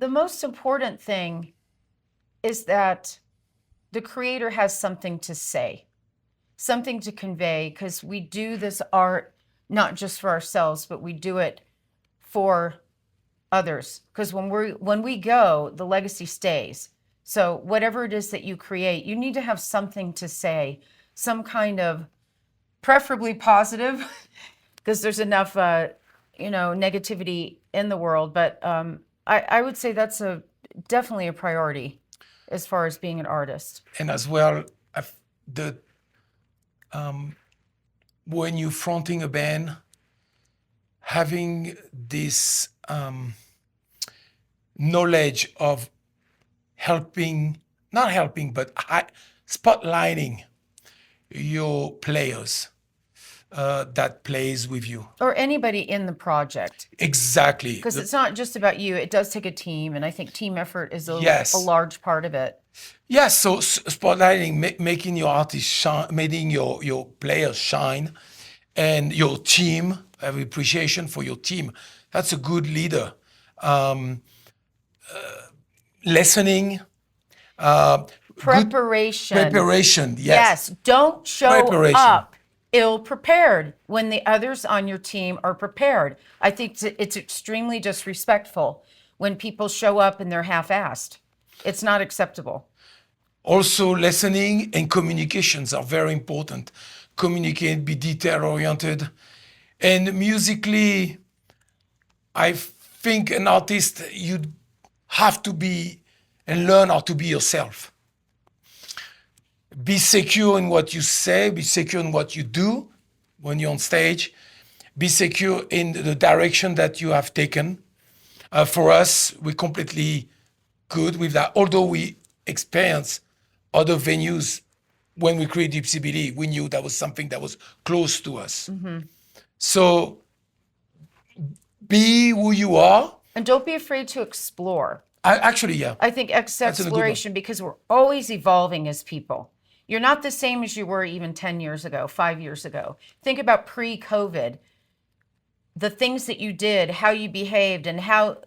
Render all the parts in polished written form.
the most important thing is that the creator has something to say, something to convey, because we do this art not just for ourselves, but we do it for others. Because when we go, the legacy stays. So whatever it is that you create, you need to have something to say, some kind of, preferably positive, because there's enough negativity in the world. But I would say that's definitely a priority as far as being an artist. And as well, when you're fronting a band, having this knowledge of not helping, but spotlighting your players that plays with you. Or anybody in the project. Exactly. Because it's not just about you. It does take a team, and I think team effort is a large part of it. Yes, so spotlighting, making your artists shine, making your players shine, and your team, have appreciation for your team. That's a good leader. Listening. Preparation. Preparation, yes. Yes, don't show up ill-prepared when the others on your team are prepared. I think it's extremely disrespectful when people show up and they're half-assed. It's not acceptable. Also, listening and communications are very important. Communicate, be detail-oriented. And musically, I think an artist, you have to be and learn how to be yourself. Be secure in what you say, be secure in what you do when you're on stage, be secure in the direction that you have taken. For us, we're completely good with that. Although we experience other venues when we created CBD, we knew that was something that was close to us. Mm-hmm. So be who you are. And don't be afraid to explore. Yeah. I think exploration, because we're always evolving as people. You're not the same as you were even 10 years ago, 5 years ago. Think about pre-COVID, the things that you did, how you behaved, and how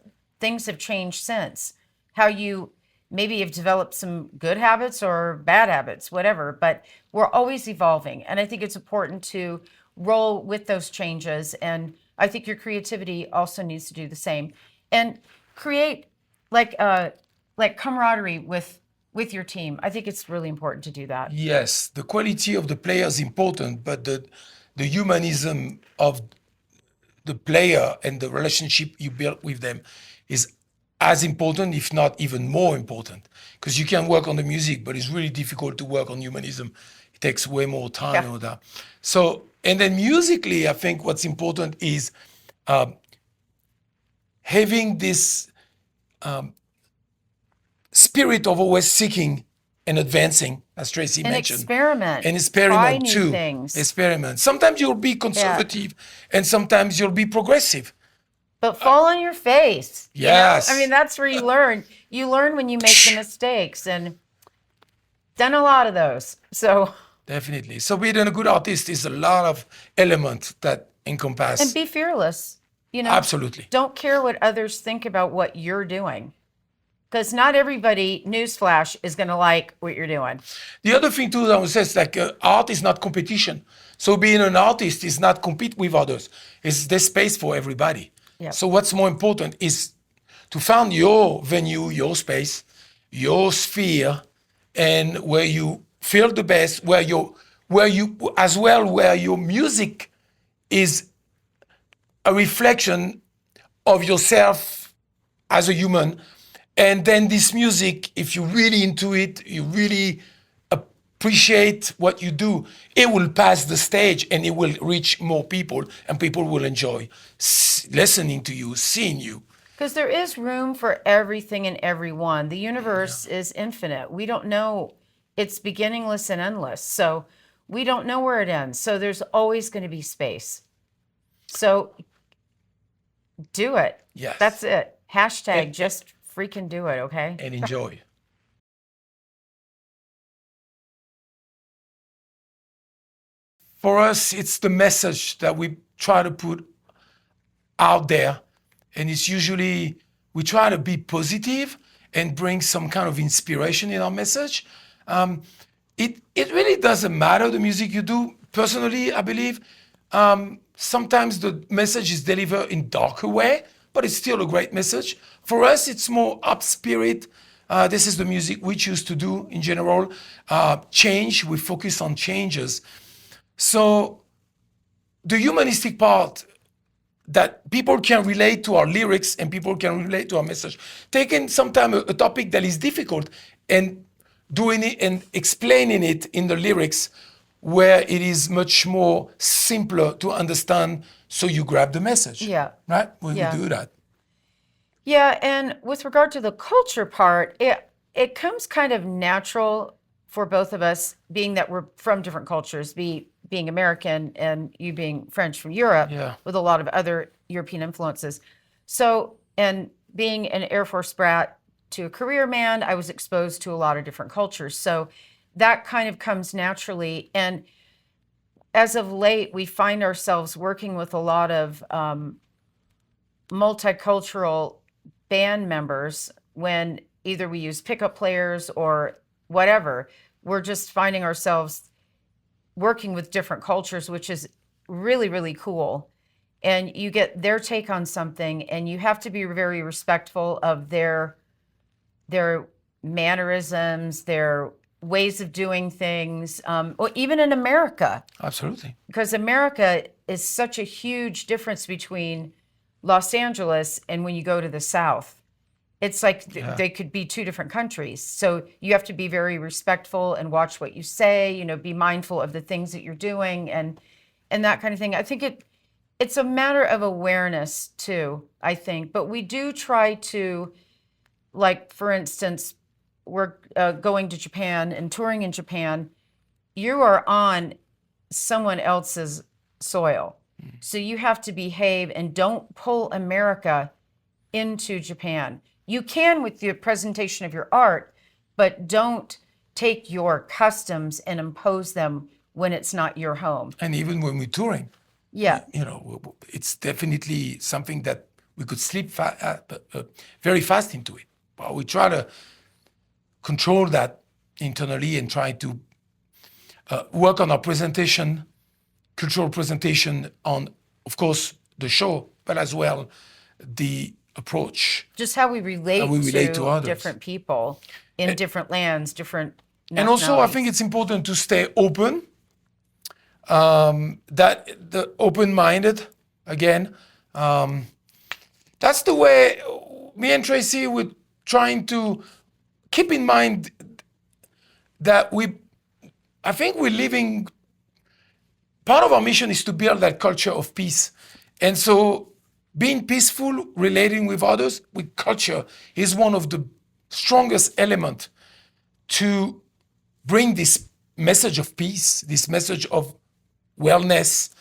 things have changed since. How you maybe have developed some good habits or bad habits, whatever, but we're always evolving. And I think it's important to roll with those changes. And I think your creativity also needs to do the same. And create like camaraderie with your team. I think it's really important to do that. Yes, the quality of the player is important, but the humanism of the player and the relationship you build with them is as important, if not even more important. Because you can work on the music, but it's really difficult to work on humanism. It takes way more time. Yeah. Or that. So, and then musically, I think what's important is having this spirit of always seeking and advancing, as Tracy mentioned. And experiment try too. New things. Experiment. Sometimes you'll be conservative, and sometimes you'll be progressive. But fall on your face. Yes. You know? I mean, that's where you learn. You learn when you make the mistakes, and done a lot of those. So definitely. So being a good artist is a lot of elements that encompass. And be fearless. Absolutely. Don't care what others think about what you're doing. Because not everybody, newsflash, is going to like what you're doing. The other thing too, I would say, is like art is not competition. So being an artist is not compete with others. It's there's space for everybody. Yep. So what's more important is to find your venue, your space, your sphere, and where you feel the best, where your music is a reflection of yourself as a human. And then this music, if you're really into it, you really appreciate what you do, it will pass the stage and it will reach more people, and people will enjoy listening to you, seeing you. Because there is room for everything and everyone. The universe is infinite. We don't know. It's beginningless and endless. So we don't know where it ends. So there's always going to be space. So do it. Yes. That's it. Hashtag just freaking do it, okay? And enjoy. For us, it's the message that we try to put out there, and it's usually we try to be positive and bring some kind of inspiration in our message. It really doesn't matter the music you do. Personally, I believe sometimes the message is delivered in darker way, but it's still a great message. For us, it's more up spirit. This is the music we choose to do in general. Change, we focus on changes. So the humanistic part that people can relate to our lyrics and people can relate to our message. Taking sometimes a topic that is difficult and doing it and explaining it in the lyrics where it is much more simpler to understand, so you grab the message. Yeah. Right? When Yeah. we do that. Yeah, and with regard to the culture part, it comes kind of natural for both of us, being that we're from different cultures, being American and you being French from Europe, Yeah. with a lot of other European influences. So, and being an Air Force brat to a career man, I was exposed to a lot of different cultures. So that kind of comes naturally. And as of late, we find ourselves working with a lot of multicultural band members when either we use pickup players or whatever. We're just finding ourselves working with different cultures, which is really, really cool. And you get their take on something, and you have to be very respectful of their mannerisms, their ways of doing things, or even in America, Absolutely. because America is such a huge difference between Los Angeles and when you go to the South. It's like they could be two different countries. So you have to be very respectful and watch what you say, you know, be mindful of the things that you're doing and that kind of thing. I think it's a matter of awareness too, I think. But we do try to, like, for instance, we're going to Japan and touring in Japan. You are on someone else's soil. So you have to behave and don't pull America into Japan. You can with the presentation of your art, but don't take your customs and impose them when it's not your home. And even when we're touring, Yeah. you know, it's definitely something that we could slip very fast into it. But we try to control that internally and try to work on our presentation, cultural presentation on, of course, the show, but as well the approach. Just how we relate, to others. different people in different lands, different And also, I nationalities. think it's important to stay open, that the open-minded, again. That's the way me and Tracy were trying to keep in mind that I think we're living, part of our mission is to build that culture of peace. And so being peaceful, relating with others, with culture, is one of the strongest elements to bring this message of peace, this message of wellness,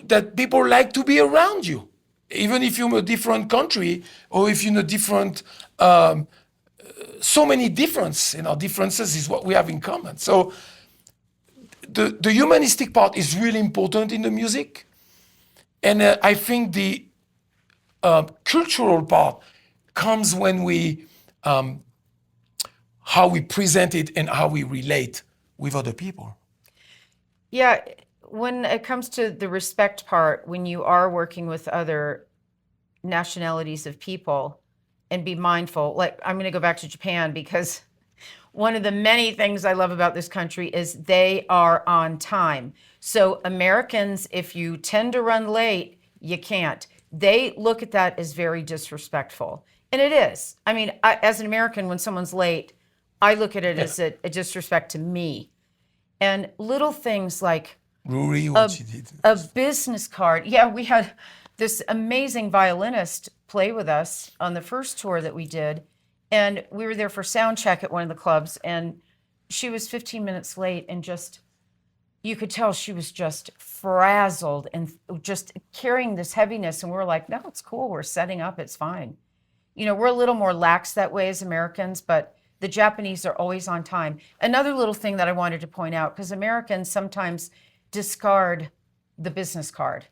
that people like to be around you, even if you're in a different country or if you're in a different, so many differences, and our differences is what we have in common. So the humanistic part is really important in the music. And I think the cultural part comes when we, how we present it and how we relate with other people. Yeah, when it comes to the respect part, when you are working with other nationalities of people, and be mindful, like I'm going to go back to Japan because one of the many things I love about this country is they are on time. So Americans, if you tend to run late, you can't. They look at that as very disrespectful. And it is. I mean, as an American, when someone's late, I look at it as a disrespect to me. And little things like Rory, what she did. a business card. Yeah, we had this amazing violinist play with us on the first tour that we did. And we were there for sound check at one of the clubs. And she was 15 minutes late and just, you could tell she was just frazzled and just carrying this heaviness. And we're like, no, it's cool. We're setting up. It's fine. You know, we're a little more lax that way as Americans, but the Japanese are always on time. Another little thing that I wanted to point out, because Americans sometimes discard the business card.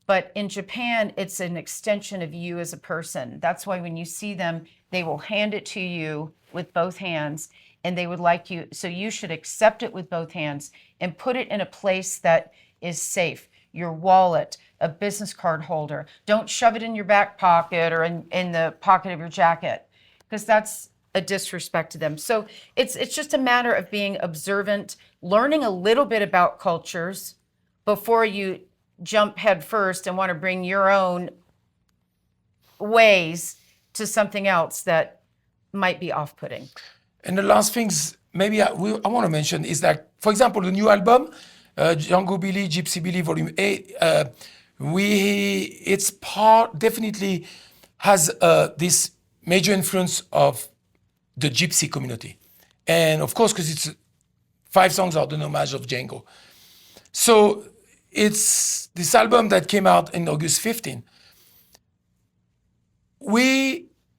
But in Japan, it's an extension of you as a person. That's why when you see them, they will hand it to you with both hands, and they would like you. So you should accept it with both hands and put it in a place that is safe. Your wallet, a business card holder. Don't shove it in your back pocket or in the pocket of your jacket, because that's a disrespect to them. So it's just a matter of being observant, learning a little bit about cultures before you jump head first and want to bring your own ways to something else that might be off-putting. And the last things maybe I want to mention is that, for example, the new album, Django Billy, Gypsy Billy Volume 8, it's definitely has this major influence of the Gypsy community. And of course, because it's 5 songs are an homage of Django. So it's this album that came out in August 15.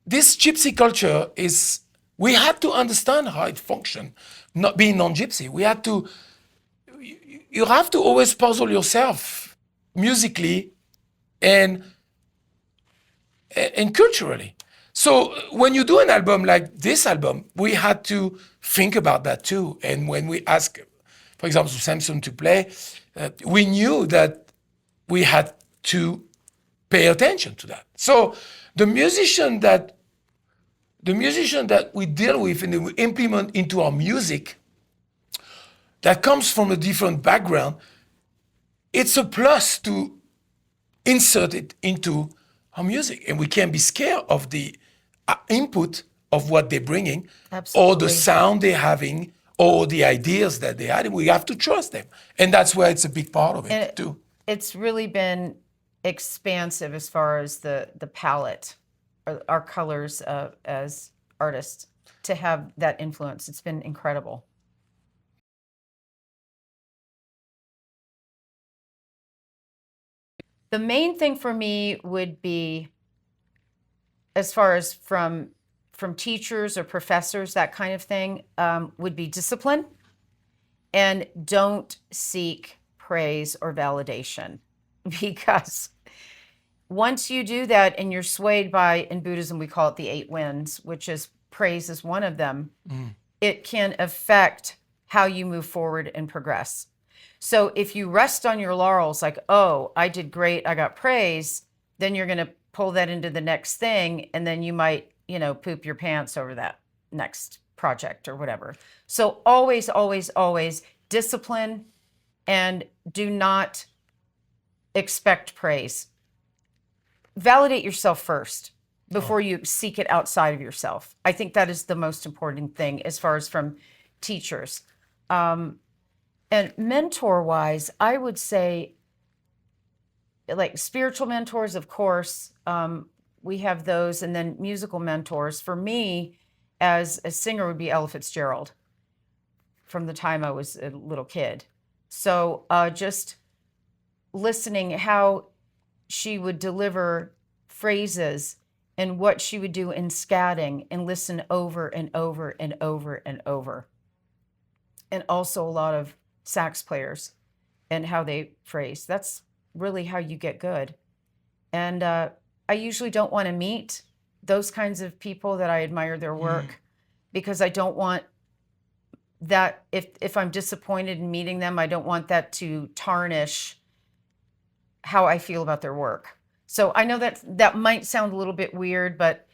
This Gypsy culture we had to understand how it functioned, not being non-Gypsy. You have to always puzzle yourself musically and culturally. So when you do an album like this album, we had to think about that too. And when we asked, for example, Samson to play, we knew that we had to pay attention to that. So the musician that we deal with and we implement into our music that comes from a different background, it's a plus to insert it into our music. And we can't be scared of the input of what they're bringing. Absolutely. Or the sound they're having or the ideas that they had. We have to trust them. And that's where it's a big part of it too. It's really been expansive as far as the palette, or our colors as artists, to have that influence. It's been incredible. The main thing for me would be, as far as from teachers or professors, that kind of thing, would be discipline, and don't seek praise or validation, because once you do that and you're swayed by, in Buddhism we call it the 8 winds, which is praise is one of them, it can affect how you move forward and progress. So if you rest on your laurels, like, oh, I did great, I got praise, then you're going to pull that into the next thing, and then you might, poop your pants over that next project or whatever. So always, always, always discipline, and do not expect praise. Validate yourself first before you seek it outside of yourself. I think that is the most important thing as far as from teachers. And mentor-wise, I would say, like spiritual mentors, of course, we have those, and then musical mentors. For me, as a singer, would be Ella Fitzgerald from the time I was a little kid. So just listening how she would deliver phrases and what she would do in scatting, and listen over and over and over and over. And also a lot of sax players and how they phrase. That's really how you get good. And I usually don't want to meet those kinds of people that I admire their work, because I don't want that, if I'm disappointed in meeting them, I don't want that to tarnish how I feel about their work. So I know that might sound a little bit weird, but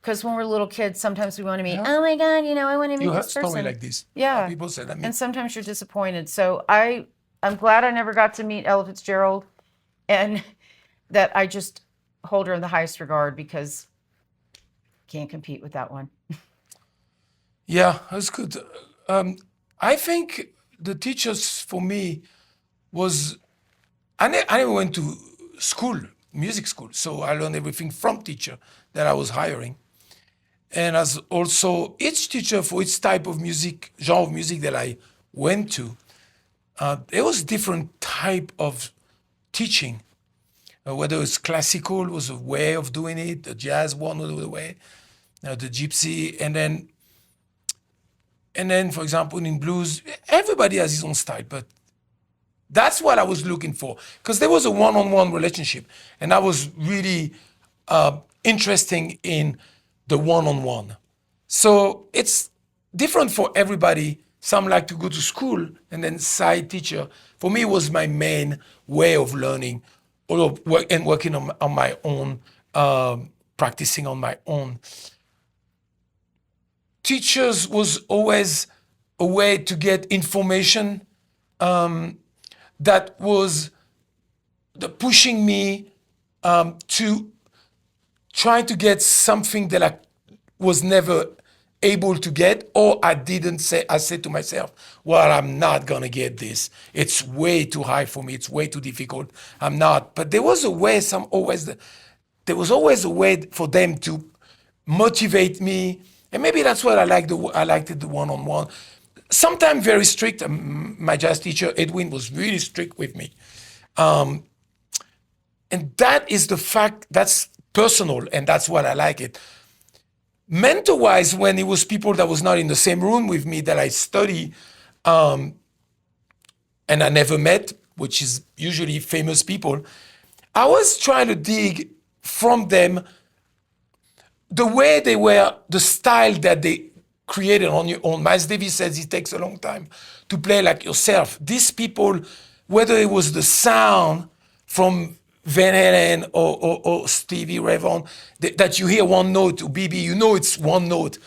because when we're little kids, sometimes we want to meet, oh my God, I want to meet this person. You have story like this. Yeah. People say that. And sometimes you're disappointed. So I'm glad I never got to meet Ella Fitzgerald, and that I just hold her in the highest regard, because can't compete with that one. Yeah, that's good. I think the teachers for me was, I never went to school, music school, so I learned everything from teacher that I was hiring. And as also each teacher for each type of music, genre of music that I went to, there was different type of teaching. Whether it's classical was a way of doing it, the jazz one was the way, the gypsy, and then for example in blues, everybody has his own style, but That's what I was looking for, because there was a one-on-one relationship, and I was really interesting in the one-on-one. So it's different for everybody. Some like to go to school and then side teacher. For me, it was my main way of learning, or of working on my own, practicing on my own. Teachers was always a way to get information, that was pushing me to try to get something that I was never able to get, or I didn't say. I said to myself, well, I'm not gonna get this. It's way too high for me. It's way too difficult. I'm not. But there was a way, there was always a way for them to motivate me. And maybe that's what I liked. I liked it, the one-on-one. Sometimes very strict. My jazz teacher, Edwin, was really strict with me. And that is the fact, that's personal, and that's what I like it. Mentor-wise, when it was people that was not in the same room with me that I study, and I never met, which is usually famous people, I was trying to dig from them the way they were, the style that they created on your own. Miles Davis says it takes a long time to play like yourself. These people, whether it was the sound from Van Halen or Stevie Ray Vaughan, that you hear one note, or BB, you know it's one note,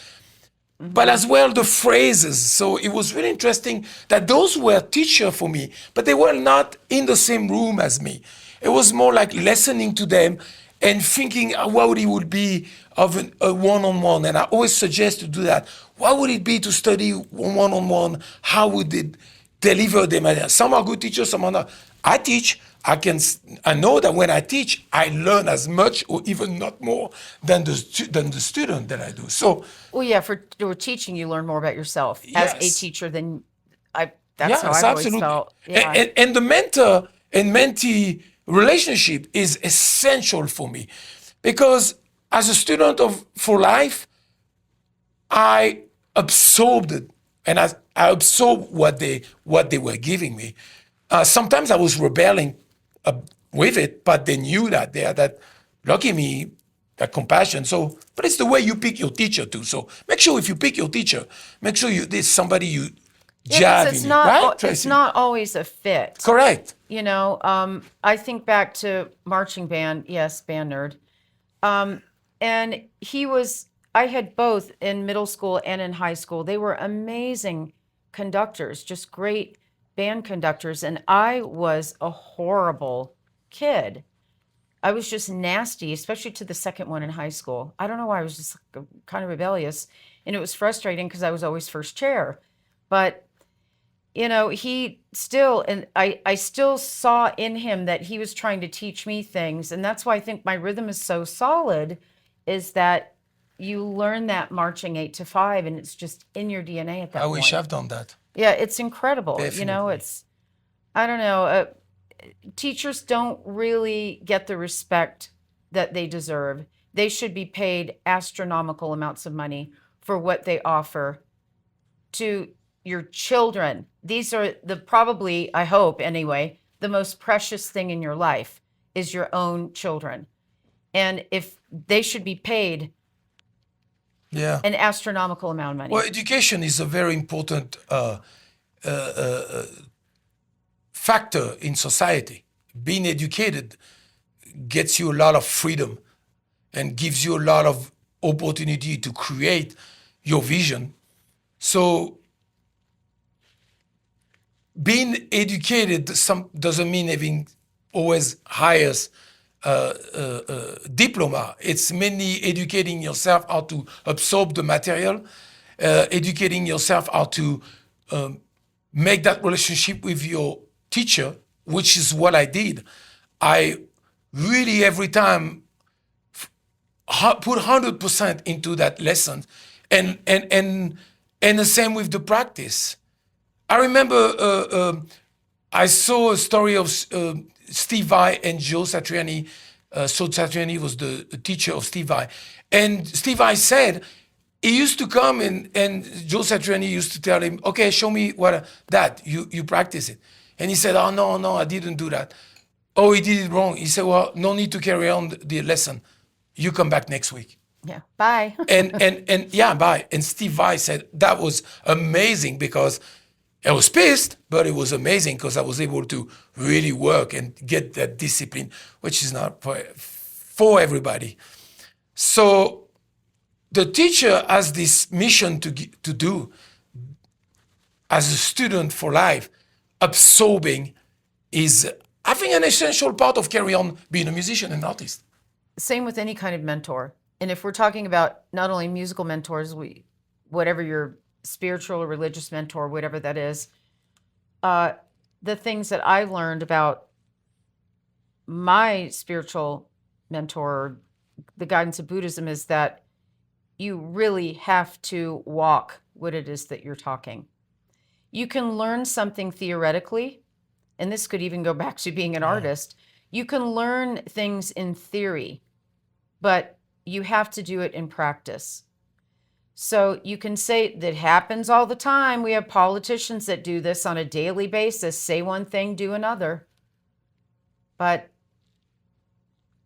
but as well the phrases. So it was really interesting that those were teachers for me, but they were not in the same room as me. It was more like listening to them and thinking what it would be of a one-on-one. And I always suggest to do that. What would it be to study one-on-one? How would it deliver them? Some are good teachers, some are not. I teach. I know that when I teach, I learn as much or even not more than the student that I do. So, Well, yeah, for teaching, you learn more about yourself as a yes. teacher than I. That's how Yes, I've always absolutely. felt. Yeah. And the mentor and mentee relationship is essential for me, because as a student for life, I absorbed it, and I absorbed what they were giving me. Sometimes I was rebelling with it, but they knew that they had that, lucky me, that compassion. So, but it's the way you pick your teacher too. So make sure if you pick your teacher, make sure there's somebody you Yeah, jive because in it, right, it's Tracy? not always a fit. Correct. You know, I think back to marching band. Yes, band nerd. And I had both in middle school and in high school. They were amazing conductors, just great band conductors. And I was a horrible kid. I was just nasty, especially to the second one in high school. I don't know why. I was just kind of rebellious. And it was frustrating because I was always first chair. But he still, and I still saw in him that he was trying to teach me things. And that's why I think my rhythm is so solid, is that you learn that marching 8 to 5, and it's just in your DNA at that I point. wish I've done that. Yeah, it's incredible. Definitely. I don't know, teachers don't really get the respect that they deserve. They should be paid astronomical amounts of money for what they offer to your children. These are probably, I hope anyway, the most precious thing in your life is your own children. And if they should be paid Yeah. an astronomical amount of money. Well, education is a very important factor in society. Being educated gets you a lot of freedom and gives you a lot of opportunity to create your vision. So being educated doesn't mean having always highest diploma. It's mainly educating yourself how to absorb the material, educating yourself how to make that relationship with your teacher, which is what I did. I really every time put 100% into that lesson, and the same with the practice. I remember I saw a story of Steve Vai and Joe Satriani. So Satriani was the teacher of Steve Vai. And Steve Vai said he used to come and Joe Satriani used to tell him, okay, show me that, you practice it. And he said, oh, no, I didn't do that. Oh, he did it wrong. He said, well, no need to carry on the lesson. You come back next week. Yeah. Bye. And yeah, bye. And Steve Vai said that was amazing because I was pissed, but it was amazing because I was able to really work and get that discipline, which is not for everybody. So the teacher has this mission to do as a student for life. Absorbing is, I think, an essential part of carry on being a musician and artist. Same with any kind of mentor. And if we're talking about not only musical mentors, whatever your spiritual or religious mentor, whatever that is, the things that I've learned about my spiritual mentor, the guidance of Buddhism, is that you really have to walk what it is that you're talking. You can learn something theoretically, and this could even go back to being an artist. You can learn things in theory, but you have to do it in practice. So you can say that happens all the time. We have politicians that do this on a daily basis, say one thing, do another. But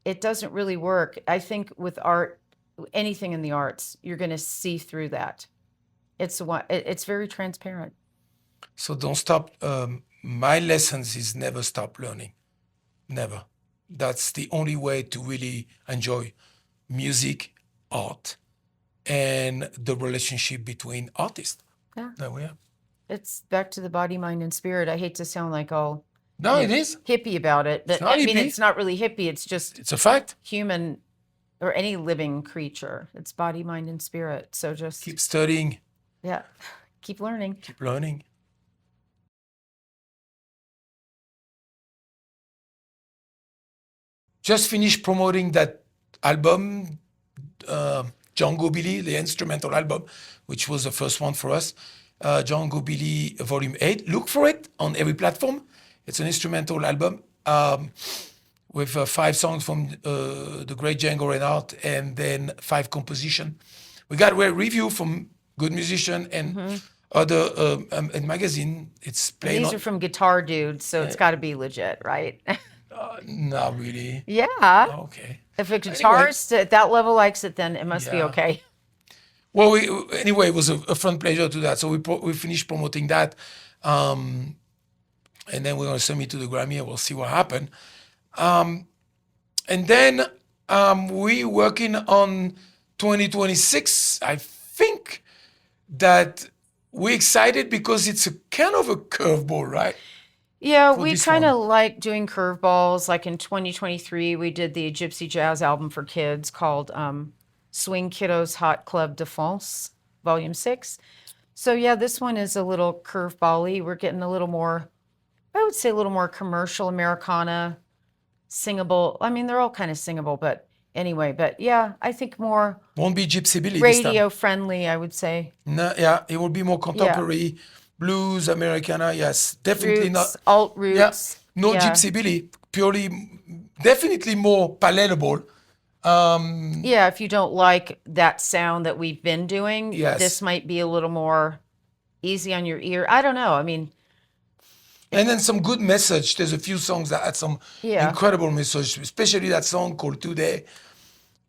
it doesn't really work. I think with art, anything in the arts, you're going to see through that. It's very transparent. So don't stop. My lessons is never stop learning. Never. That's the only way to really enjoy music, art, and the relationship between artists. Yeah. There we are. It's back to the body, mind, and spirit. I hate to sound like all No, it is. hippie about it, but not I mean, hippie. it's not really hippie. It's just It's a fact. human or any living creature. It's body, mind, and spirit. So just Keep studying, yeah, keep learning. keep learning. Just finished promoting that album, Django Billy, the instrumental album, which was the first one for us. Django Billy Volume 8. Look for it on every platform. It's an instrumental album with 5 songs from the great Django Reinhardt and then 5 compositions. We got a review from good musician and other and magazine. It's playing. These are from Guitar Dudes, so it's got to be legit, right? Not really. Yeah. Okay. If a guitarist at that level likes it, then it must be Yeah. okay. Well, anyway, it was a fun pleasure to that. So we finished promoting that, and then we're going to submit to the Grammy, and we'll see what happens. And then we working on 2026. I think that we're excited because it's a kind of a curveball, right? Yeah, For we this kind of one. like doing curveballs. Like in 2023, we did the Gypsy Jazz album for kids called Swing Kiddos Hot Club de France, Volume 6. So yeah, this one is a little curveball-y. We're getting a little more, I would say a little more commercial Americana, singable. I mean, they're all kind of singable, but anyway, but yeah, I think more Won't be Gypsy Billy this time. radio friendly, I would say. No, yeah, it will be more contemporary, blues, Americana. Yes, definitely Roots, not. alt Yeah, roots. no yeah. Gypsy Billy. Purely, definitely more palatable. Yeah, if you don't like that sound that we've been doing, Yes. this might be a little more easy on your ear. I don't know. I mean, And then some good message. There's a few songs that had some Yeah. incredible message, especially that song called Today.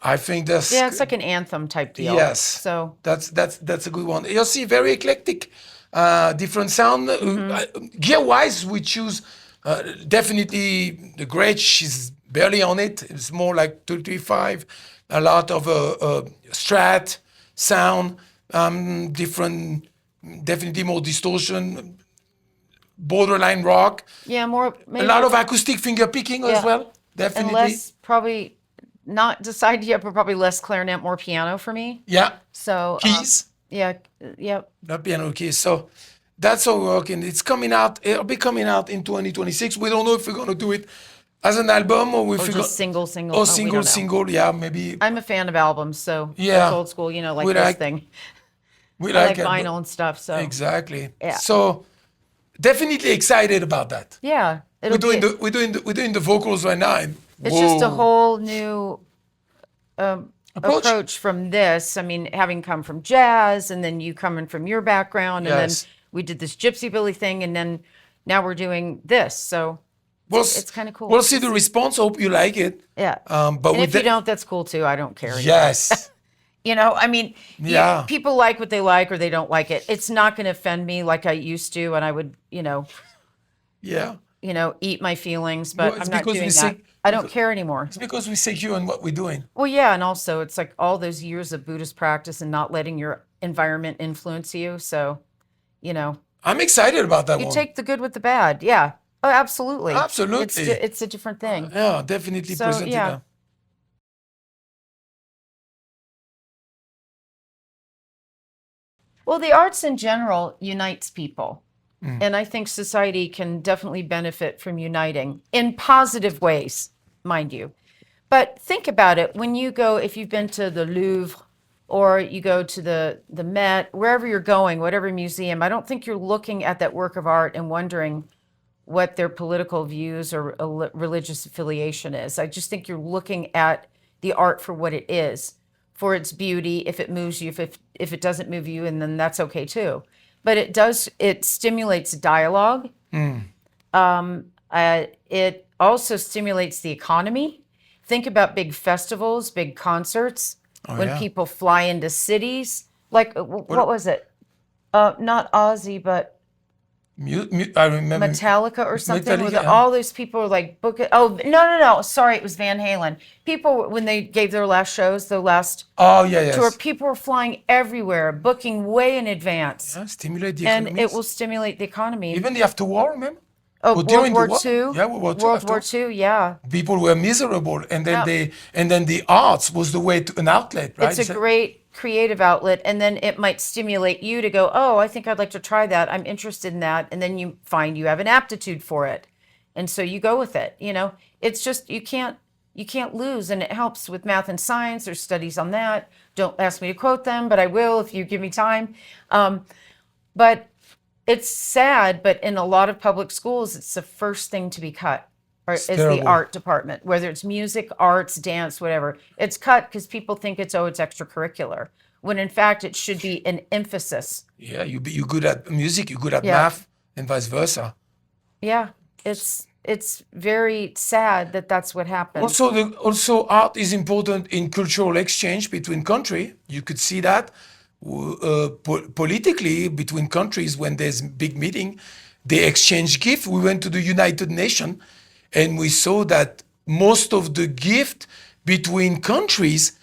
I think that's yeah, it's like an anthem type deal. Yes. So that's a good one. You'll see very eclectic, different sound. Gear wise, we choose definitely the great. She's barely on it. It's more like 235. A lot of strat sound, different, definitely more distortion, borderline rock. yeah, more A maybe lot of acoustic finger picking as Yeah. well. and Definitely. less probably not decided yet, but probably less clarinet, more piano for me. Yeah. So Keys. yeah, yep. Not piano keys. So that's how we're working. It's coming out. It'll be coming out in 2026. We don't know if we're going to do it as an album or if Or we're just single. Oh, we single, don't know. single. Yeah, maybe I'm a fan of albums, so Yeah. that's old school. You know, like We this like- thing. we I like it, but- vinyl and stuff. So Exactly. Yeah. So definitely excited about that. yeah, it'll be. We're doing the vocals right now. And It's just a whoa. whole new approach from this. I mean, having come from jazz and then you coming from your background and Yes. then we did this Gypsy Billy thing and then now we're doing this. So it's kind of cool. We'll see the response. Hope you like it. Yeah. But And with if you don't, that's cool too. I don't care anymore. yes, I mean, Yeah. people like what they like or they don't like it. It's not going to offend me like I used to, and I would, yeah. eat my feelings, but Well, it's I'm not because doing we that. say- I don't care anymore. It's because we're secure in what we're doing. Well, yeah, and also it's like all those years of Buddhist practice and not letting your environment influence you. So, I'm excited about that you one. take the good with the bad. Yeah. Oh, absolutely. Absolutely. It's a different thing. Yeah, definitely So, presented yeah. that. Well, the arts in general unites people. And I think society can definitely benefit from uniting in positive ways, mind you. But think about it. When you go, if you've been to the Louvre or you go to the Met, wherever you're going, whatever museum, I don't think you're looking at that work of art and wondering what their political views or religious affiliation is. I just think you're looking at the art for what it is, for its beauty, if it moves you, if it doesn't move you, and then that's okay too. But it stimulates dialogue. It also stimulates the economy. Think about big festivals, big concerts, when yeah. people fly into cities. Like, what was it? Not Ozzy, but I remember. Metallica or something. Metallica, With yeah. all those people were like, book it. Oh, no. Sorry, it was Van Halen. People, when they gave their last shows, the last Oh, yeah, yes. tour, people were flying everywhere, booking way in advance. Yeah, stimulate the And economies. it will stimulate the economy. Even the after war, remember? Oh, Well, during World the War war- II. Yeah, World War II. World after- War II, yeah. People were miserable, and then Yeah. the arts was the way to an outlet, right? It's a great creative outlet, and then it might stimulate you to go, oh, I think I'd like to try that. I'm interested in that. And then you find you have an aptitude for it. And so you go with it. It's just you can't lose, and it helps with math and science. There's studies on that. Don't ask me to quote them, but I will if you give me time. But it's sad, but in a lot of public schools, it's the first thing to be cut, or is the terrible. art department, whether it's music, arts, dance, whatever. It's cut because people think it's extracurricular, when in fact it should be an emphasis. Yeah, you're good at music, you're good at Yeah. math, and vice versa. Yeah, it's very sad that that's what happens. Also, art is important in cultural exchange between countries. You could see that politically between countries when there's big meeting, they exchange gifts. We went to the United Nations, and we saw that most of the gift between countries.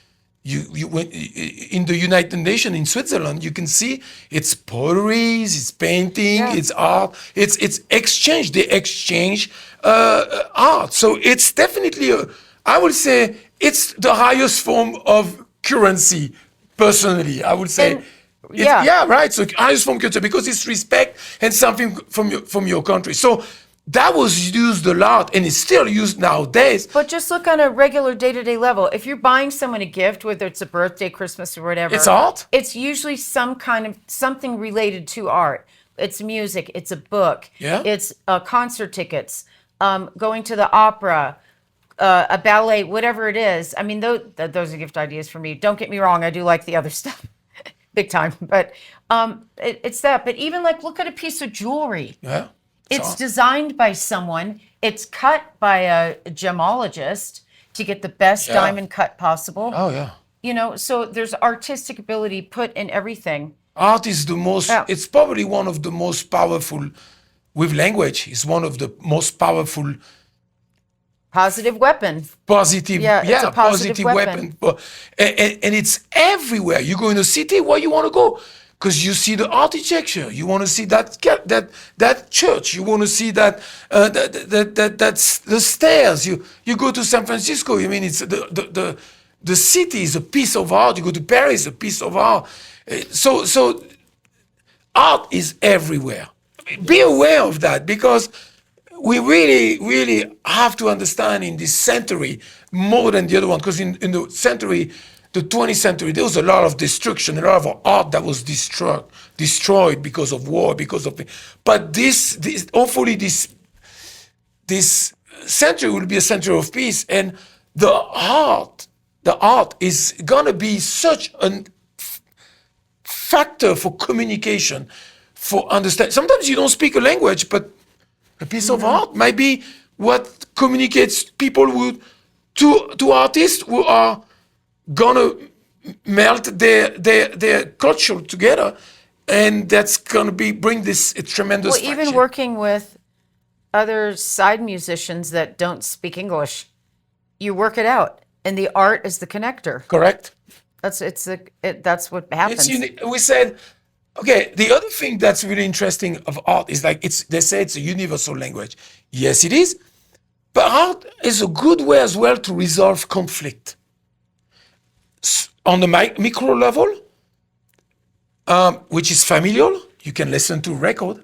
You went in the United Nations in Switzerland. You can see it's potteries, it's painting, Yeah. it's art, it's exchange. They exchange art. So it's definitely I would say it's the highest form of currency. Personally, I would say. And- yeah. Right. So highest form culture because it's respect and something from your country. So that was used a lot and it's still used nowadays. But just look on a regular day-to-day level. If you're buying someone a gift, whether it's a birthday, Christmas, or whatever, It's art. It's usually something related to art. It's music. It's a book. Yeah. It's concert tickets, going to the opera, a ballet, whatever it is. I mean, those are gift ideas for me. Don't get me wrong. I do like the other stuff, big time. But it's that. But even like, look at a piece of jewelry. Yeah. It's art. designed by someone. It's cut by a gemologist to get the best Yeah. diamond cut possible. Oh yeah. So there's artistic ability put in everything. Art is the most. Yeah. It's probably one of the most powerful. With language, it's one of the most powerful Positive weapon. positive. Yeah, it's a positive weapon. And it's everywhere. You go in a city, where you want to go? Because you see the architecture, you want to see that church, you want to see that's the stairs. You go to San Francisco. I mean, it's the city is a piece of art. You go to Paris, a piece of art. So art is everywhere. Be aware of that because we really have to understand in this century more than the other one. Because in the century. The 20th century, there was a lot of destruction, a lot of art that was destroyed because of war, But hopefully this century will be a century of peace, and the art is gonna be such a factor for communication, for understanding. Sometimes you don't speak a language, but A piece of art might be what communicates people who, to artists who are gonna melt their culture together, and that's gonna bring this tremendous. Well, even fraction. working with other side musicians that don't speak English, you work it out, and the art is the connector. Correct. That's what happens. We said, okay. The other thing that's really interesting of art is like they say it's a universal language. Yes, it is. But art is a good way as well to resolve conflict. On the micro level, which is familial, you can listen to a record,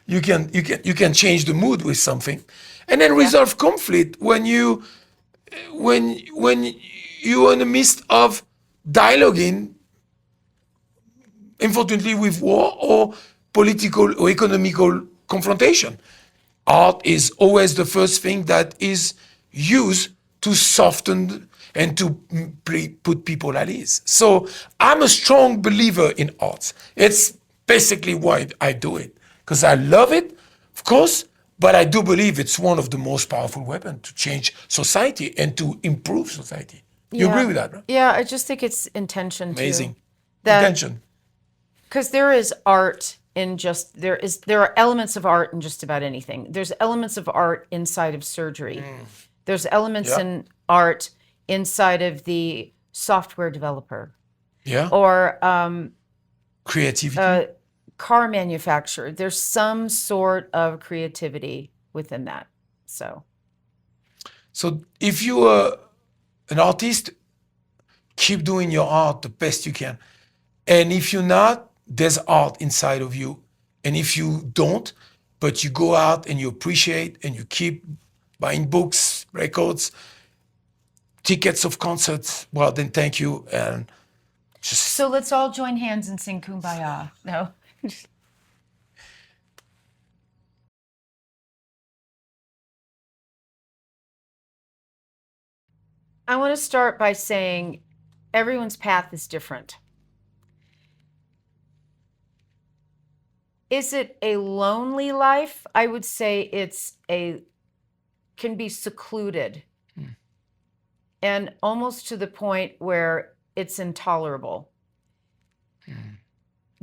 you can change the mood with something, and then resolve conflict when you're in the midst of dialoguing, unfortunately, with war or political or economical confrontation. Art is always the first thing that is used to soften and to put people at ease. So I'm a strong believer in arts. It's basically why I do it, because I love it, of course, but I do believe it's one of the most powerful weapons to change society and to improve society. You agree with that, right? Yeah, I just think it's intention Amazing. too. That Intention. because there is art in just there are elements of art in just about anything. There's elements of art inside of surgery. There's elements in art inside of the software developer. Yeah. Or creativity. car manufacturer. There's some sort of creativity within that. So if you are an artist, keep doing your art the best you can. And if you're not, there's art inside of you. And if you don't, but you go out and you appreciate and you keep buying books, records, tickets of concerts, well, then thank you. And so let's all join hands and sing Kumbaya. No. I want to start by saying everyone's path is different. Is it a lonely life? I would say can be secluded and almost to the point where it's intolerable.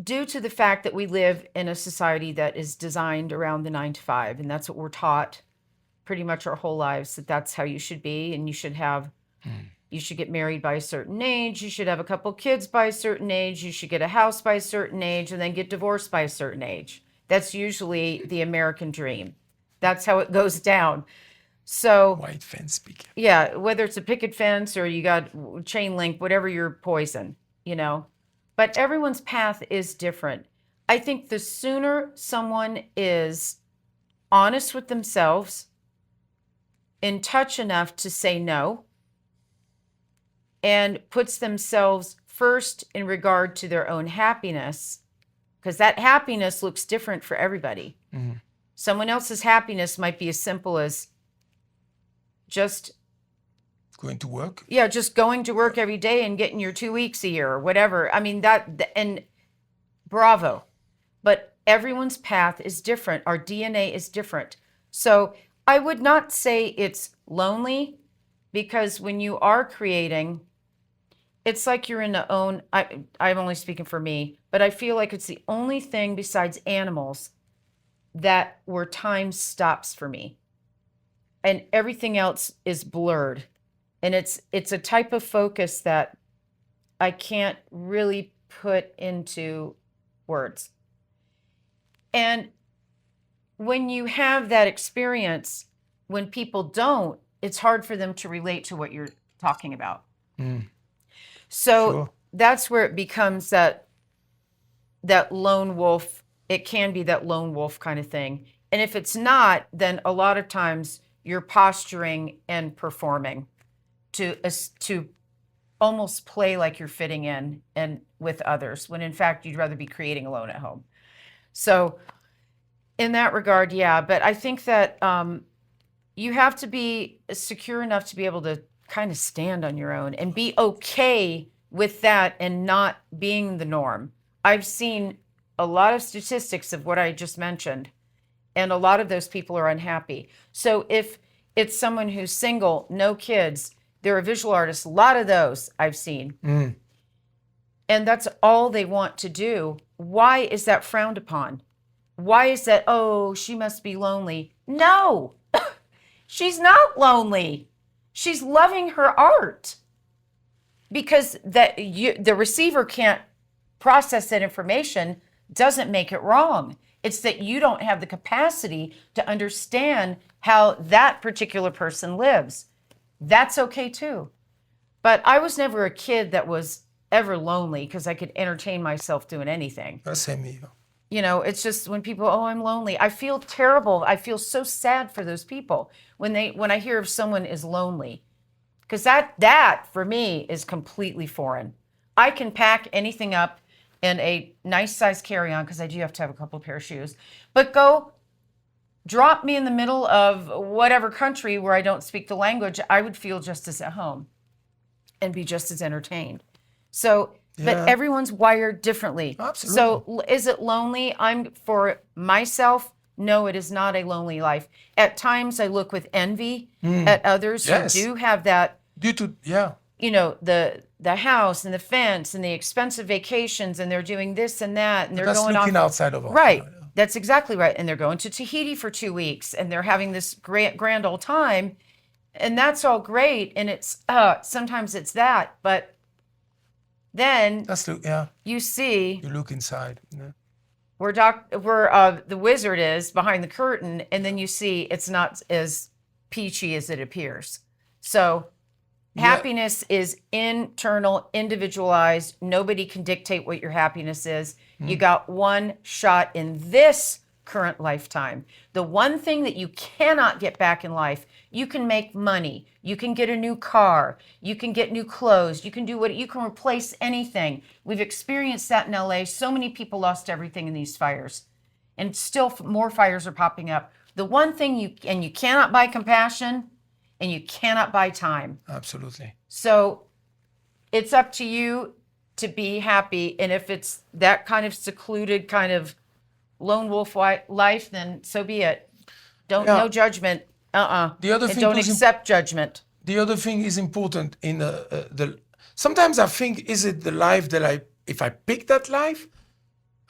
Due to the fact that we live in a society that is designed around the 9 to 5, and that's what we're taught pretty much our whole lives, that's how you should be, and you should get married by a certain age, you should have a couple kids by a certain age, you should get a house by a certain age, and then get divorced by a certain age. That's usually the American dream. That's how it goes down. So white fence speaker. Yeah, whether it's a picket fence or you got chain link, whatever your poison, But everyone's path is different. I think the sooner someone is honest with themselves, in touch enough to say no, and puts themselves first in regard to their own happiness, because that happiness looks different for everybody. Someone else's happiness might be as simple as just going to work. Yeah, just going to work every day and getting your 2 weeks a year or whatever. I mean, and bravo. But everyone's path is different. Our DNA is different. So I would not say it's lonely, because when you are creating, it's like you're in the own, I'm only speaking for me, but I feel like it's the only thing besides animals where time stops for me. And everything else is blurred. And it's a type of focus that I can't really put into words. And when you have that experience, when people don't, it's hard for them to relate to what you're talking about. So that's where it becomes that lone wolf. It can be that lone wolf kind of thing. And if it's not, then a lot of times you're posturing and performing to almost play like you're fitting in and with others, when in fact you'd rather be creating alone at home. So in that regard, yeah. But I think that you have to be secure enough to be able to kind of stand on your own and be okay with that and not being the norm. I've seen a lot of statistics of what I just mentioned, And a lot of those people are unhappy. So if it's someone who's single, no kids, they're a visual artist, a lot of those I've seen. And that's all they want to do. Why is that frowned upon? Why is that, oh, she must be lonely? No, she's not lonely. She's loving her art. Because the receiver can't process that information doesn't make it wrong. It's that you don't have the capacity to understand how that particular person lives. That's okay too. But I was never a kid that was ever lonely because I could entertain myself doing anything. Same here. You know, it's just when people, oh, I'm lonely. I feel terrible. I feel so sad for those people when I hear if someone is lonely. Because that for me is completely foreign. I can pack anything up in a nice size carry-on because I do have to have a couple of pair of shoes. But go drop me in the middle of whatever country where I don't speak the language, I would feel just as at home and be just as entertained. So, but everyone's wired differently. Absolutely. So is it lonely? For myself, no, it is not a lonely life. At times I look with envy at others who do have that. Due to, you know, the house and the fence and the expensive vacations, and they're doing this and that, and they're that's going looking off. outside of us. Right. That's exactly right. And they're going to Tahiti for 2 weeks, and they're having this grand old time, and that's all great. And it's sometimes it's that, but then you see you look inside. Yeah. where the wizard is behind the curtain, and then you see it's not as peachy as it appears. So happiness is internal, individualized. Nobody can dictate what your happiness is. You got one shot in this current lifetime. The one thing that you cannot get back in life, you can make money, you can get a new car, you can get new clothes, you can replace anything. We've experienced that in LA. So many people lost everything in these fires, and still more fires are popping up. The one thing you cannot buy compassion, and you cannot buy time. Absolutely. So it's up to you to be happy. And if it's that kind of secluded kind of lone wolf life, then so be it. No judgment. The other thing don't accept judgment. The other thing is important in sometimes I think, is it the life that if I pick that life,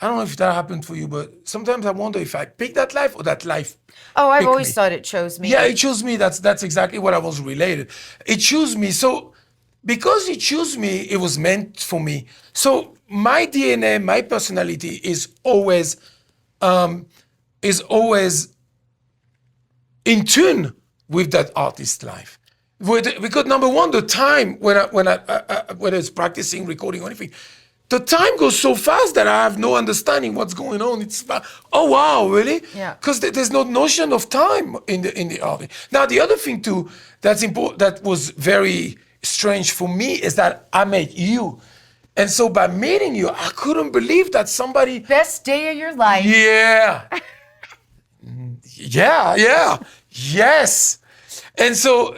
I don't know if that happened for you, but sometimes I wonder if I pick that life or that life. Oh, I've always thought it chose me. Yeah, it chose me. That's exactly what I was related. It chose me. So because it chose me, it was meant for me. So my DNA, my personality is always in tune with that artist life. Because number one, the time when I was practicing, recording or anything, the time goes so fast that I have no understanding what's going on. It's oh wow, really? Yeah. Because there's no notion of time in the art. Now the other thing too that's important, that was very strange for me, is that I met you, and so by meeting you, I couldn't believe that somebody. Best day of your life. Yeah. Yes. And so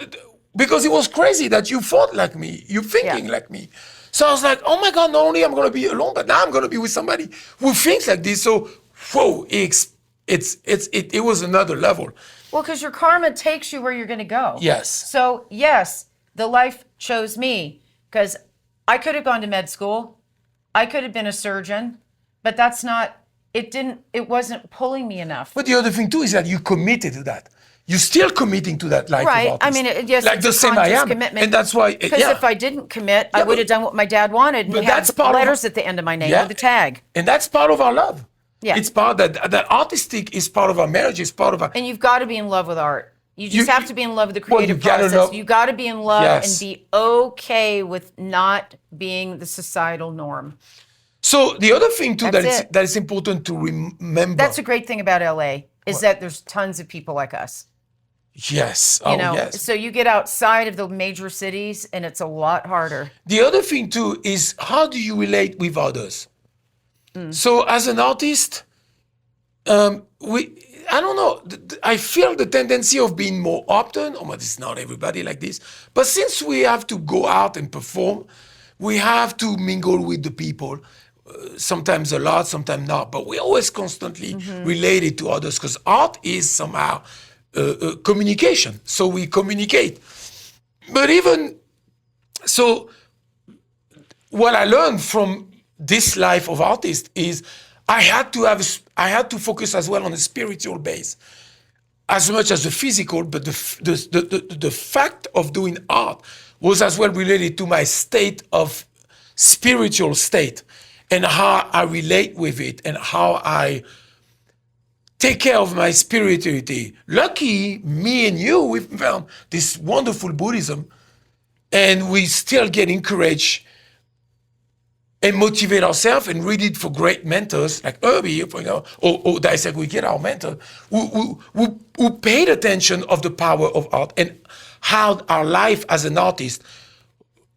because it was crazy that you thought like me, you thinking like me. So I was like, oh my God, not only I'm going to be alone, but now I'm going to be with somebody who thinks like this. So, whoa, it was another level. Well, because your karma takes you where you're going to go. Yes. So, yes, the life chose me, because I could have gone to med school. I could have been a surgeon, but it wasn't pulling me enough. But the other thing too is that you committed to that. You're still committing to that life. Right. Of artist. I mean, yes, like it's the a same I conscious am. commitment. And that's why. Because if I didn't commit, I would have done what my dad wanted and had letters at the end of my name with a tag. And that's part of our love. Yeah. It's part that artistic is part of our marriage. It's part of our. And you've got to be in love with art. You just have to be in love with the creative process. You got to be in love and be okay with not being the societal norm. So the other thing too that is important to remember. That's a great thing about LA is that there's tons of people like us. Yes. Yes. So you get outside of the major cities and it's a lot harder. The other thing too is, how do you relate with others? So as an artist, I don't know, I feel the tendency of being more open. It's not everybody like this, but since we have to go out and perform, we have to mingle with the people. sometimes a lot, sometimes not, but we always constantly relate it to others because art is somehow communication. So we communicate. But even so, what I learned from this life of artist is I had to focus as well on the spiritual base as much as the physical, but the fact of doing art was as well related to my state of spiritual state and how I relate with it and how I take care of my spirituality. Lucky me and you, we found this wonderful Buddhism, and we still get encouraged and motivate ourselves and read it for great mentors like Herbie, for example, or Dissect, we get our mentor, who paid attention of the power of art and how our life as an artist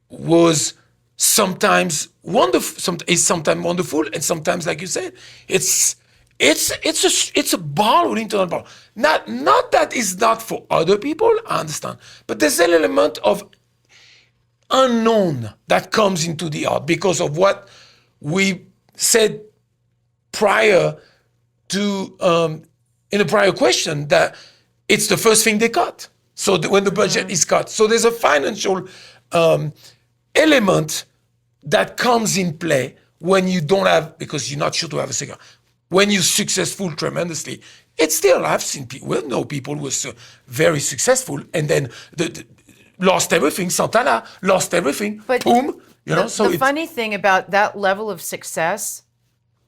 was sometimes wonderful, is sometimes wonderful, and sometimes, like you said, it's a ball with internal ball. Not that it's not for other people, I understand, but there's an element of unknown that comes into the art because of what we said prior to in a prior question, that it's the first thing they cut. So when the budget is cut, so there's a financial element that comes in play when you don't have, because you're not sure to have a cigar. When you're successful tremendously, it's still, I've seen people, we know people who were very successful and then lost everything. Santana lost everything. But boom, you know. So the funny thing about that level of success,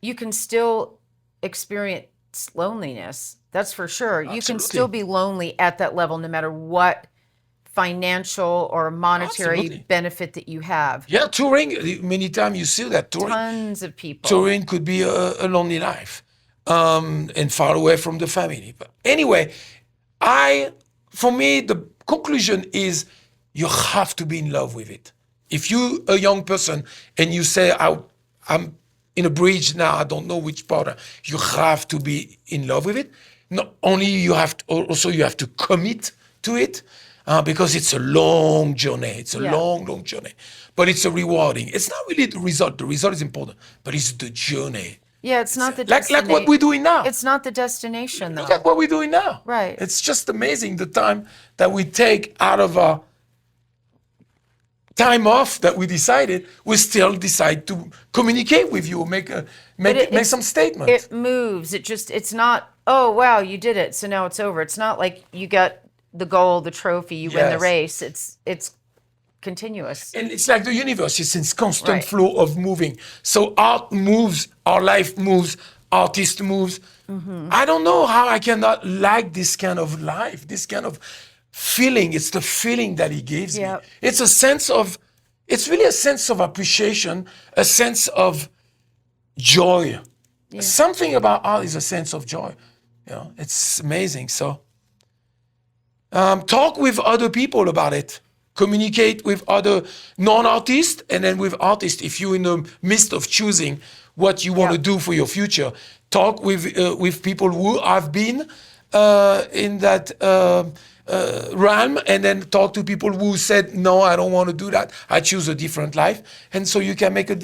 you can still experience loneliness. That's for sure. You can still be lonely at that level, no matter what financial or monetary benefit that you have. Yeah, touring. Many times you see that touring. Tons of people. Touring could be a lonely life, and far away from the family. But anyway, for me, the conclusion is you have to be in love with it. If you a young person and you say, I'm in a bridge now, I don't know which part, you have to be in love with it. Not only you have to, also you have to commit to it, because it's a long journey. It's a long journey, but it's a rewarding. It's not really the result. The result is important, but it's the journey. Yeah, it's not the destination. Like what we're doing now. It's not the destination, though. Look at what we're doing now. Right. It's just amazing the time that we take out of our time off that we decided, we still decide to communicate with you, make some statement. It moves. It's not, oh, wow, you did it, so now it's over. It's not like you got the goal, the trophy, you win the race. It's continuous. And it's like the universe, it's in constant flow of moving. So art moves, our life moves, artist moves. I don't know how I cannot like this kind of life, this kind of feeling. It's the feeling that he gives me. It's really a sense of appreciation, a sense of joy. Something about art is a sense of joy. You know, it's amazing. So talk with other people about it. Communicate with other non-artists and then with artists. If you're in the midst of choosing what you want to do for your future, talk with people who have been in that realm, and then talk to people who said, no, I don't want to do that. I choose a different life. And so you can make a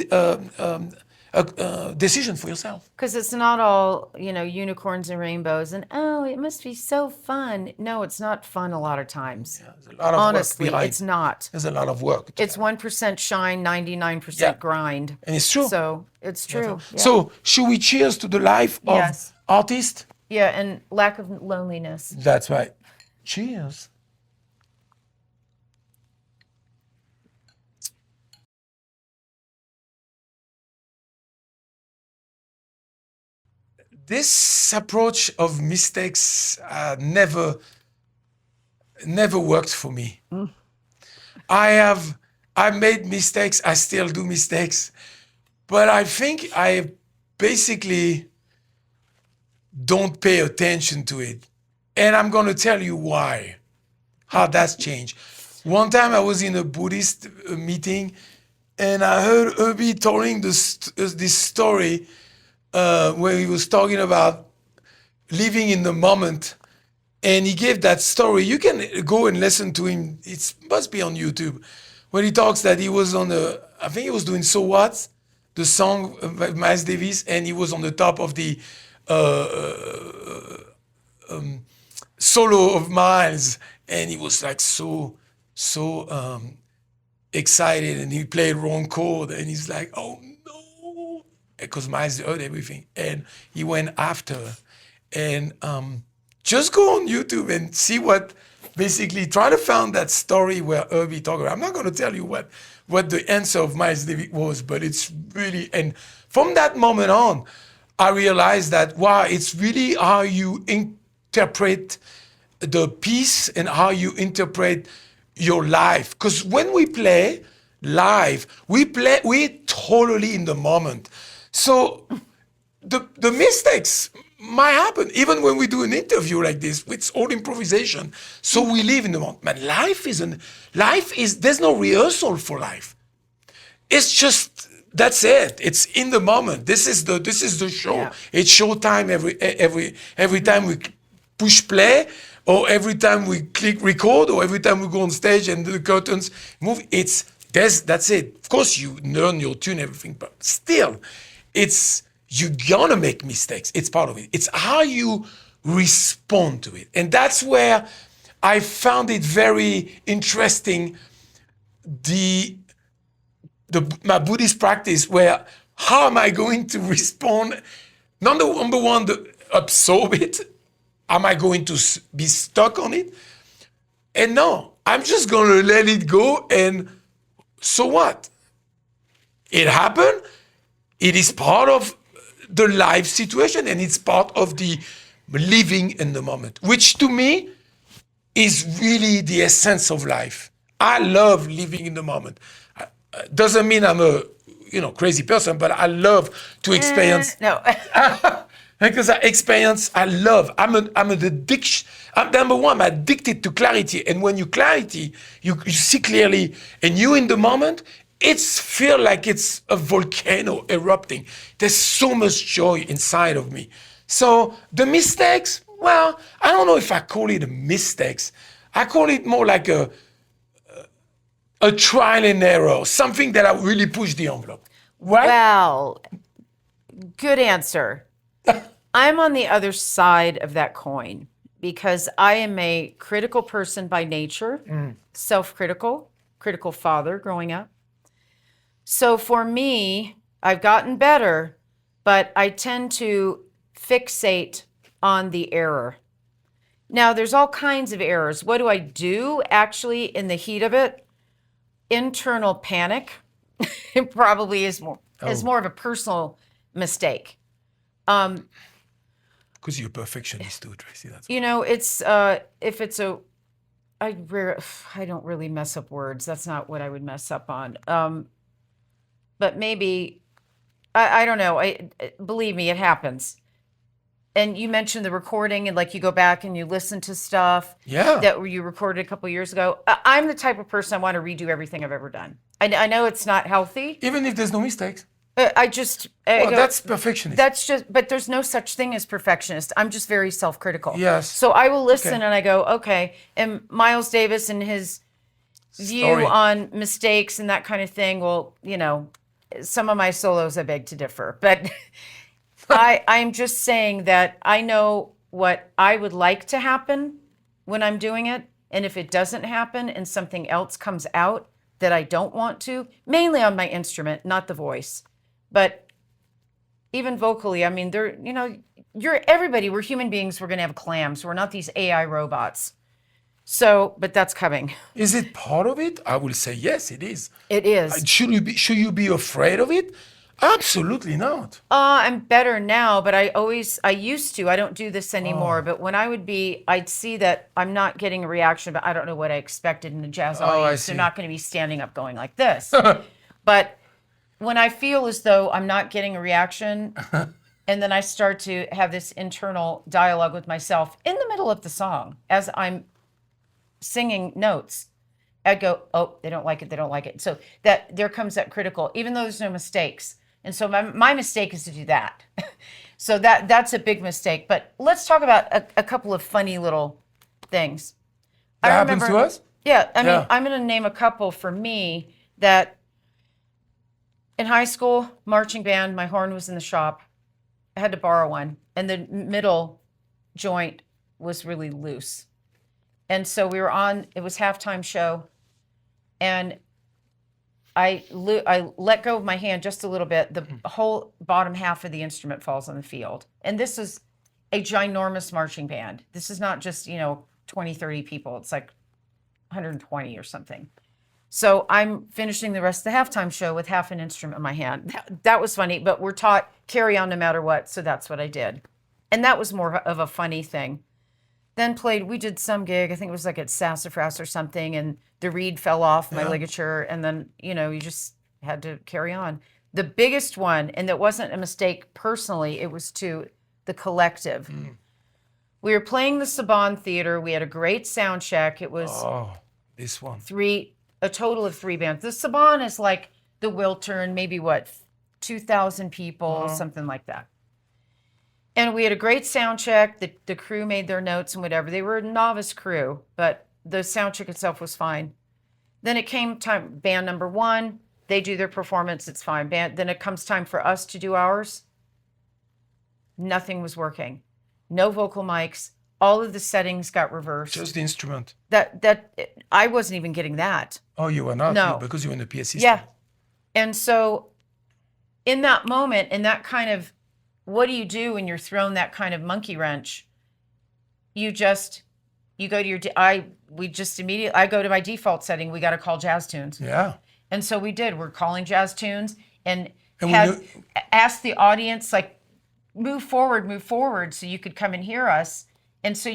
decision for yourself. Because it's not all, unicorns and rainbows and, oh, it must be so fun. No, it's not fun a lot of times. Yeah, there's a lot of honestly, work it's not. There's a lot of work. It's 1% shine, 99% grind. And it's true. So it's true. Yeah. So should we cheers to the life of artist? Yeah, and lack of loneliness. That's right. Cheers. This approach of mistakes never worked for me. I made mistakes. I still do mistakes, but I think I basically don't pay attention to it. And I'm going to tell you why, how that's changed. One time I was in a Buddhist meeting and I heard Herbie telling this story where he was talking about living in the moment. And he gave that story. You can go and listen to him. It must be on YouTube. When he talks that he was I think he was doing So What the song by Miles Davis, and he was on the top of the solo of Miles, and he was like so excited, and he played wrong chord, and he's like, oh no, because Miles heard everything, and he went after, and just go on YouTube and see what, basically try to find that story where Herbie talked about. I'm not going to tell you what the answer of Miles Davis was, but it's really, and from that moment on, I realized that, wow, it's really how you interpret the piece and how you interpret your life. Because when we play live, we're totally in the moment. So the mistakes might happen, even when we do an interview like this. It's all improvisation. So we live in the moment. But life is, there's no rehearsal for life. It's just, that's it. It's in the moment. This is the show. Yeah. It's showtime every time we push play, or every time we click record, or every time we go on stage and the curtains move. That's it. Of course you learn your tune, everything, but still, you're gonna make mistakes. It's part of it. It's how you respond to it. And that's where I found it very interesting, my Buddhist practice, where how am I going to respond? Number one, absorb it. Am I going to be stuck on it? And no, I'm just going to let it go. And so what? It happened. It is part of the life situation, and it's part of the living in the moment, which to me is really the essence of life. I love living in the moment. Doesn't mean I'm a crazy person, but I love to experience. No. Because I love. I'm an addiction. Number one, I'm addicted to clarity. And when you see clearly, and you in the moment, feel like it's a volcano erupting. There's so much joy inside of me. So the mistakes, well, I don't know if I call it mistakes. I call it more like a trial and error, something that I really push the envelope. Right? Well, good answer. I'm on the other side of that coin because I am a critical person by nature, self-critical, critical father growing up. So for me, I've gotten better, but I tend to fixate on the error. Now, there's all kinds of errors. What do I do actually in the heat of it? Internal panic. It probably is more of a personal mistake. Because you're a perfectionist too, Tracy. That's It's if it's I don't really mess up words. That's not what I would mess up on. But maybe I don't know. Believe me, it happens. And you mentioned the recording, and like you go back and you listen to stuff that you recorded a couple of years ago. I'm the type of person I want to redo everything I've ever done. I know it's not healthy. Even if there's no mistakes. That's perfectionist. But there's no such thing as perfectionist. I'm just very self-critical. Yes. So I will listen and I go, okay. And Miles Davis and his view on mistakes and that kind of thing. Well, some of my solos I beg to differ, but I'm just saying that I know what I would like to happen when I'm doing it. And if it doesn't happen and something else comes out that I don't want to, mainly on my instrument, not the voice, but even vocally, I mean, we're human beings. We're going to have clams. We're not these AI robots. So, but that's coming. Is it part of it? I will say yes, it is. It is. Should you be afraid of it? Absolutely not. I'm better now, but I used to. I don't do this anymore. But when I'd see that I'm not getting a reaction, but I don't know what I expected in the jazz audience. They're not going to be standing up going like this. But when I feel as though I'm not getting a reaction, and then I start to have this internal dialogue with myself in the middle of the song as I'm singing notes, I'd go, oh, they don't like it, they don't like it. So that there comes that critical, even though there's no mistakes. And so my mistake is to do that. So that's a big mistake. But let's talk about a couple of funny little things. That happens to us? Yeah, I mean, I'm going to name a couple for me that In high school, marching band, my horn was in the shop. I had to borrow one, and the middle joint was really loose. And so we were on, it was halftime show, and I let go of my hand just a little bit. The whole bottom half of the instrument falls on the field. And this is a ginormous marching band. This is not just, 20, 30 people. It's like 120 or something. So I'm finishing the rest of the halftime show with half an instrument in my hand. That was funny, but we're taught carry on no matter what. So that's what I did. And that was more of a funny thing. Then we did some gig, I think it was like at Sassafras or something, and the reed fell off my ligature, and then, you just had to carry on. The biggest one, and that wasn't a mistake personally, it was to the collective. We were playing the Saban Theater. We had a great sound check. It was this one. A total of 3 bands. The Saban is like the Wiltern, maybe 2,000 people, something like that. And we had a great sound check. The crew made their notes and whatever. They were a novice crew, but the sound check itself was fine. Then it came time, band number 1, they do their performance, it's fine. Then it comes time for us to do ours. Nothing was working. No vocal mics. All of the settings got reversed. Just the instrument. I wasn't even getting that. Oh, you were not? No. Because you were in the PA system. Yeah. And so in that moment, in that kind of, what do you do when you're thrown that kind of monkey wrench? You go to your, I go to my default setting. We got to call jazz tunes. Yeah. And so we did. We're calling jazz tunes and asked the audience, like, move forward so you could come and hear us. And so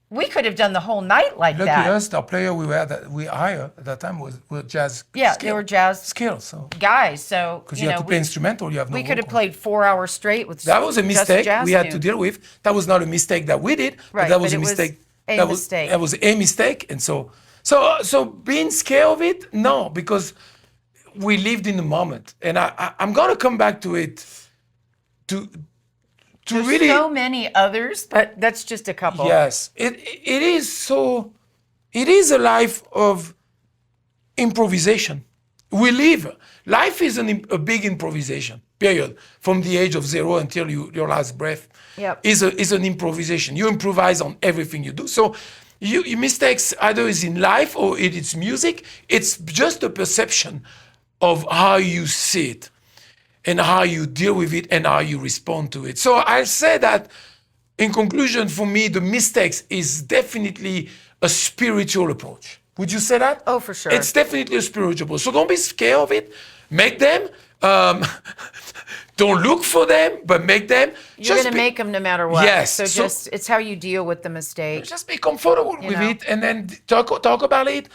we could have done the whole night like that. Lucky us, the player we hired at that time were jazz they were jazz skills. So. Guys. So, because you have to play instrumental, you have no we could have vocal. played 4 hours straight with that was a mistake just we had to deal with. That was not a mistake that we did, right, but that was but a mistake. Mistake. That was a mistake. And so being scared of it, no, because we lived in the moment. And I'm going to come back to it There's really so many others, but that's just a couple. Yes, it is so. It is a life of improvisation. Life is a big improvisation. Period. From the age of 0 until your last breath, is an improvisation. You improvise on everything you do. So, your mistakes either is in life or it's music. It's just a perception of how you see it, and how you deal with it, and how you respond to it. So I say that, in conclusion, for me, the mistakes is definitely a spiritual approach. Would you say that? Oh, for sure. It's definitely a spiritual approach. So don't be scared of it. Make them. Don't look for them, but make them. You're going to make them no matter what. Yes. So it's how you deal with the mistake. Just be comfortable with it, and then talk about it,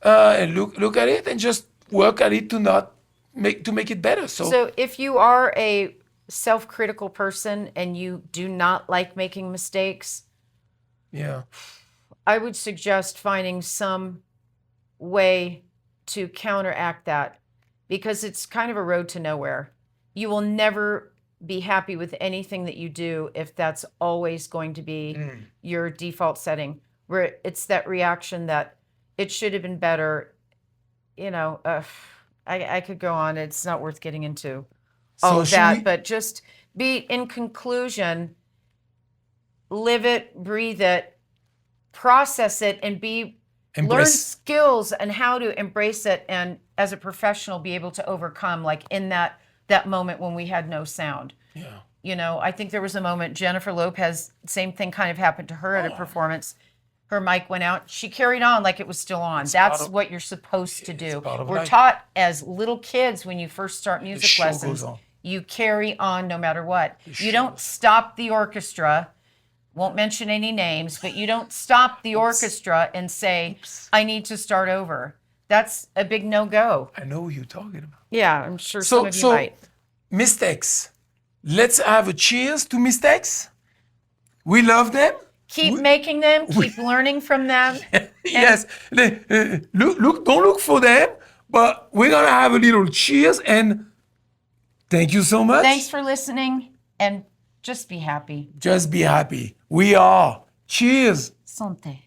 and look at it, and just work at it to make it better. So if you are a self-critical person and you do not like making mistakes, I would suggest finding some way to counteract that, because it's kind of a road to nowhere. You will never be happy with anything that you do if that's always going to be your default setting, where it's that reaction that it should have been better. I could go on. It's not worth getting into all of that, but just in conclusion, live it, breathe it, process it, and learn skills and how to embrace it, and as a professional be able to overcome, like in that moment when we had no sound. I think there was a moment, Jennifer Lopez, same thing kind of happened to her at a performance. Her mic went out. She carried on like it was still on. That's what you're supposed to do. We're taught as little kids when you first start music lessons, you carry on no matter what. You don't stop the orchestra. Won't mention any names, but you don't stop the orchestra and say, I need to start over. That's a big no-go. I know who you're talking about. Yeah, I'm sure some of you might. Mistakes. Let's have a cheers to mistakes. We love them. Keep making them. Keep learning from them. Yes. Don't look for them, but we're going to have a little cheers, and thank you so much. Thanks for listening, and just be happy. Just be happy. We are. Cheers. Santé.